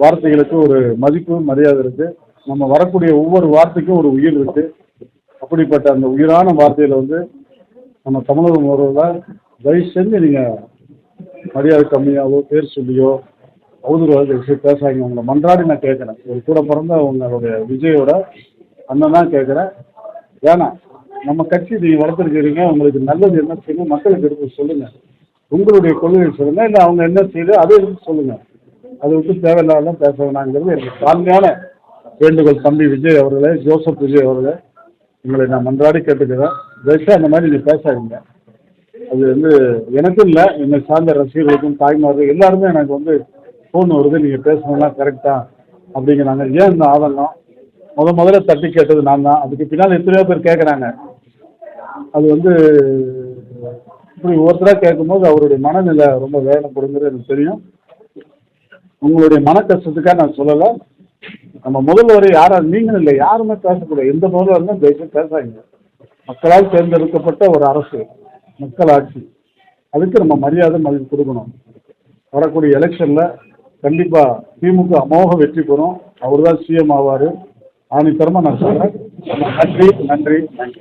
வார்த்தைகளுக்கு ஒரு மதிப்பு மரியாதை இருக்கு. நம்ம வரக்கூடிய ஒவ்வொரு வார்த்தைக்கும் ஒரு உயிர் இருக்கு. அப்படிப்பட்ட அந்த உயிரான வார்த்தையில வந்து நம்ம தமிழக முதல்வர் தயவு செஞ்சு நீங்க மரியாதை கம்மியாவோ பேர் சொல்லியோ அவதூறாக விஷயம் பேசாதீங்க. உங்களை மன்றாடி நான் கேட்குறேன். ஒரு கூட பிறந்த உங்களுடைய விஜயோட அண்ணன் தான் கேட்குறேன். வேணாம், நம்ம கட்சி நீங்கள் வளர்த்துருக்கிறீங்க, உங்களுக்கு நல்லது என்ன செய்யணும் மக்களுக்கு எடுத்து சொல்லுங்கள். உங்களுடைய கொள்கையை சொல்லுங்கள், இல்லை அவங்க என்ன செய்யுது அதை எடுத்து சொல்லுங்கள். அதை விட்டு தேவையில்லாதான் பேச வேணாங்கிறது எனக்கு தாழ்மையான வேண்டுகோள். தம்பி விஜய் அவர்களே, ஜோசப் விஜய் அவர்களே, உங்களை நான் மன்றாடி கேட்டுக்கிறேன். தயவுசெய்து அந்த மாதிரி நீங்கள் பேசாதீங்க. அது வந்து எனக்கும் இல்லை, என்னை சார்ந்த ரசிகர்களுக்கும் தாய்மார்கள் எல்லாருமே எனக்கு வந்து ஃபோன் வருது, நீங்கள் பேசணும்லாம் கரெக்டாக அப்படிங்கிறாங்க. ஏன் இந்த ஆதங்கம்? முதல்ல தட்டி கேட்டது நான் தான். அதுக்கு பின்னால் எத்தனையோ பேர் கேட்குறாங்க. அது வந்து இப்படி ஒருத்தராக கேட்கும்போது அவருடைய மனநிலை ரொம்ப வேதனைப்படுங்கிறது எனக்கு தெரியும். உங்களுடைய மன கஷ்டத்துக்காக நான் சொல்லலை. நம்ம முதல்வர் யாராவது நீங்களும் இல்லை, யாருமே பேசக்கூடாது. எந்த முதல்வர் இருந்தாலும் தயவுசெய்து பேசாதீங்க. மக்களால் தேர்ந்தெடுக்கப்பட்ட ஒரு அரசு, மக்கள் ஆட்சி, அதுக்கு நம்ம மரியாதை மதிப்பு கொடுக்கணும். வரக்கூடிய எலெக்ஷனில் கண்டிப்பாக திமுக அமோக வெற்றி பெறும். அவர் தான் சிஎம் ஆவார். ஆணித்தரமாக நான் சொல்கிறேன். நன்றி நன்றி நன்றி.